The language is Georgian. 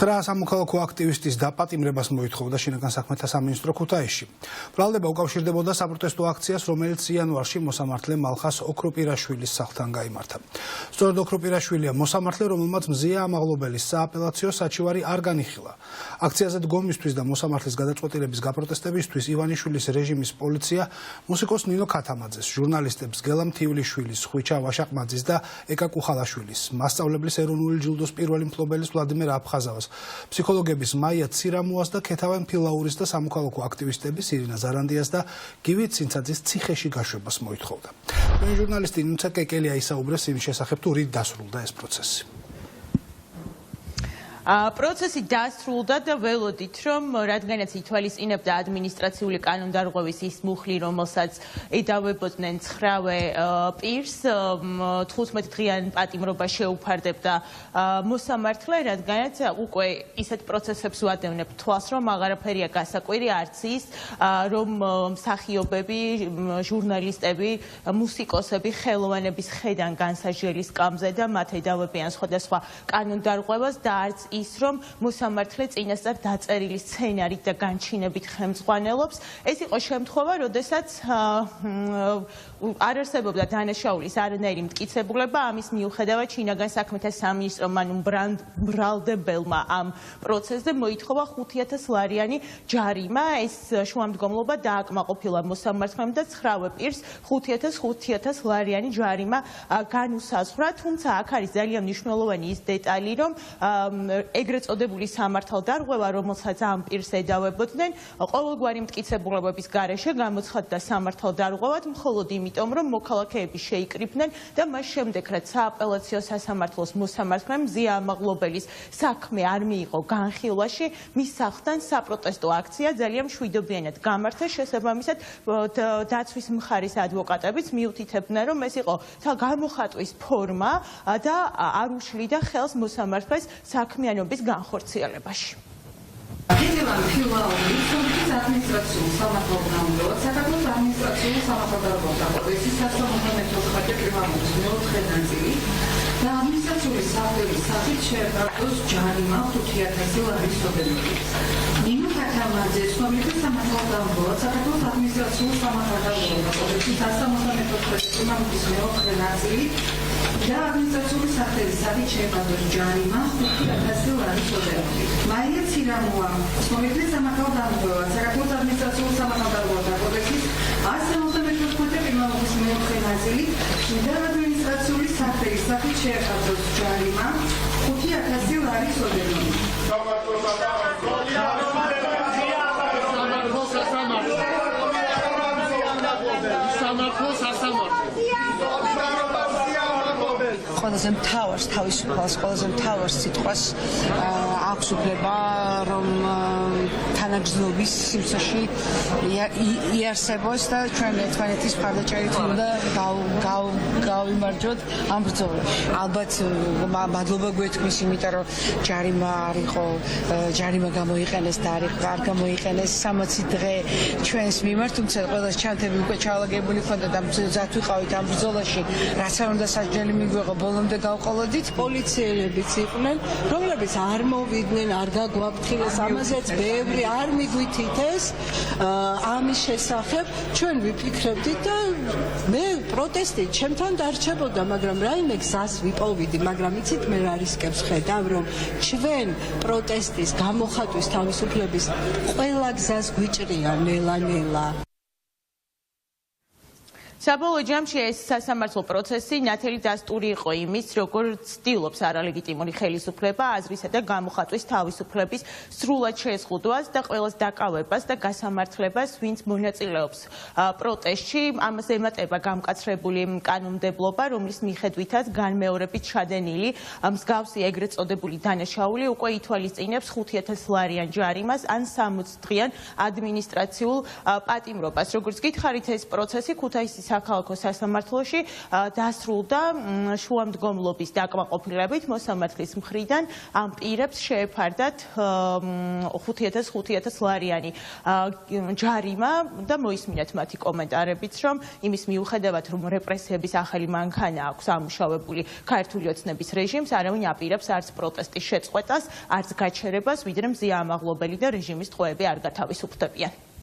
9 სამოქალაქო აქტივისტის დაპატიმრებას მოითხოვდა შინაგან საქმეთა სამინისტრო ქუთაისში. ბრალდება უკავშირდებოდა საპროტესტო აქციას, რომელიც იანვარში მოსამართლე მალხას ოქროპირაშვილის სახლთან გაიმართა. სწორედ ოქროპირაშვილია მოსამართლე, რომელმაც მზია ამაღლობელის სააპელაციო საჩივარი არ განიხილა. აქციაზე დგომისთვის და მოსამართლის გადაწყვეტილების გაპროტესტებისთვის ივანიშვილის რეჟიმის პოლიცია მუსიკოს ნინო ქათამაძეს, ჟურნალისტებს გელა მთივლიშვილის, ხვიჩა ვაშაყმაძის და ეკა კუხალაშვილის, მასწავლებლის ეროვნული ჯილდოს პირველი მფლობელის ვლადიმერ აფხაზავას, ფსიქოლოგების მაია ცირამუას და ქეთავენ ფილაურის და სამოქალაქო აქტივისტების ირინა ზარანდიას და გივი ცინცაძის ციხეში გაშვებას მოითხოვდა. ჟურნალისტი ნინო კეკელია ისაუბრეს იმის შესახებ, თუ რით დასრულდა ეს პროცესი. პროცესი დასრულდა და ველოდით, რომ რადგანაც ითვალისწინებდა ადმინისტრაციული კანონდარღვევის ის მუხლი, რომელსაც ედავებოდნენ 9-ვე პირს, 15 დღიანი პატიმრობა შეუფარდებდა მოსამართლე, რადგანაც უკვე ისეთ პროცესებს ვადევნებ თვალს, რომ აღარაფერია გასაკვირი, არც ის, რომ მსახიობები, ჟურნალისტები, მუსიკოსები ხელოვანების ხედან განსაჟიელი სკამზე და მათ ედავებიან სხვადასხვა კანონდარღვევას და არც ის, რომ მოსამართლე წინასწარ დაწერილი სცენარით და განჩინებით ხელმძღვანელობს. ეს იყო შემთხვევა, როდესაც არ არსებობდა დანაშაულის არანაირი მტკიცებულება, ამის მიუხედავად შინაგან საქმეთა სამინისტრომ ანუ ბრალდებელმა ამ პროცესზე მოითხოვა 5,000 ლარიანი ჯარიმა. ეს შუამდგომლობა დააკმაყოფილა მოსამართლემ და 9-ვე პირს 5,000 ლარიანი ჯარიმა განუსაზღვრა, თუმცა აქ არის ძალიან მნიშვნელოვანი ის დეტალი, რომ ეგრეთ წოდებული სამართალდარღვევა, რომელსაც ამ პირს ედავებოდნენ, ყოველგვარი მტკიცებულებების გარეშე გამოცხადდა სამართალდარღვევად, მხოლოდ იმიტომ, რომ მოქალაქეები შეიკრიბნენ და მას შემდეგ, რაც სააპელაციო სასამართლოს მოსამართლემ მზია ამაღლობელის საქმე არ მიიღო განხილვაში, მის სახლთან საპროტესტო აქცია ძალიან მშვიდობიანად გამართა. შესაბამისად, დაცვის მხარის ადვოკატებიც მიუთითებდნენ, რომ ეს იყო გამოხატვის ფორმა და არ უშლიდა ხელს მოსამართლეს საქმიანობის განხორციელებაში. გენერალ ფილაურის სოფლის ადმინისტრაციულ სამართალდამცავად საქართველოს ადმინისტრაციულ სამართალდამცავად კოდექსის 174 პრიმატურის მეოთხე ნაწილი და ადმინისტრაციული საფუძვლის სახით შეებრძოს ჯარიმა 5,000 ლარის ოდენობით. ნინო ქათამაძეს სოფლის სამართალდამცავად საქართველოს ადმინისტრაციულ სამართალდამცავად კოდექსის 174 პრიმატურის მეოთხე ნაწილი და ადმინისტრაციული საფუძვლის სახით შეებრძოს ჯარიმა 5,000 ლარის ოდენობით. მაია ცირამუა სოფლის სამართალდამცავად საქართველოს ადმინისტრაციულ სამართალდამცავად კოდექსის 174 პრიმატურის მეოთხე ნაწილი და ადმინისტრაციული საფუძვლის სახით შეებრძოს ჯარიმა 5,000 ლარის ოდენობით. ყველაზე მთავარს თავისუფალს, ყველაზე მთავარს სიტყვას აქვს უფლება, რომ თანაგრძნობის სიმსოში იარსებოს და ჩვენ ერთმანეთის მხარდაჭერით უნდა გავიმარჯვოთ ამ ბრძოლაში. ალბათ მადლობა გვეთქმის, იმიტომ რომ ჯარიმა არ იყო, ჯარიმა გამოიყენეს და არ გამოიყენეს 60 დღე ჩვენს მიმართ, თუმცა ყველას ჩანთები უკვე ჩალაგებული ჰქონდა და მზად ვიყავით ამ ბრძოლაში, რაც არ უნდა სასჯელი მიგვეღო ბოლომდე გავყოლოდით. პოლიციელებიც იყვნენ, რომლებიც არ მოვიდნენ, არ გაგვაფრთხილეს, ამაზეც ბევრი არ მიგვითითეს ამის შესახებ. ჩვენ ვიფიქრებდით და მე პროტესტი ჩემთან დარჩებოდა, მაგრამ რაიმე გზას ვიპოვიდი, მაგრამ იცით მე რა რისკებს ხედავ, რომ ჩვენ პროტესტის გამოხატვის თავისუფლების ყველა გზას გვიჭრია ნელა-ნელა. საბოლოო ჯამში ეს სასამართლო პროცესი ნათელი დასტური იყო იმის, როგორც ცდილობს არალეგიტიმური ხელისუფლება აზრისა და გამოხატვის თავისუფლების სრულად შეზღუდვას და ყველას დაკავებას და გასამართლებას, ვინც მონაწილეობს პროტესტში. ამას ემატება გამკაცრებული კანონმდებლობა, რომლის მიხედვითაც განმეორებით ჩადენილი მსგავსი ეგრეთ წოდებული დანაშაული უკვე ითვალისწინებს 5,000 ლარიან ჯარიმას ან 60 დღიან ადმინისტრაციულ პატიმრობას. როგორც გითხარით, ეს პროცესი ქუთაისის საქალაქო სასამართლოში დასრულდა შუამდგომლობის დაკმაყოფილებით მოსამართლის მხრიდან ამ პირებს შეეფარდათ 5,500 ლარიანი ჯარიმა და მოისმინათ მათი კომენტარებიც, რომ იმის მიუხედავად, რომ რეპრესიების ახალი მანქანა აქვს ამუშავებული ქართული ოცნების რეჟიმს, არავინ აპირებს არც პროტესტის შეწყვეტას, არც გაჩერებას, ვიდრე მზია ამაღლობელი და რეჟიმის ტყვეები არ გათავისუფლდებიან.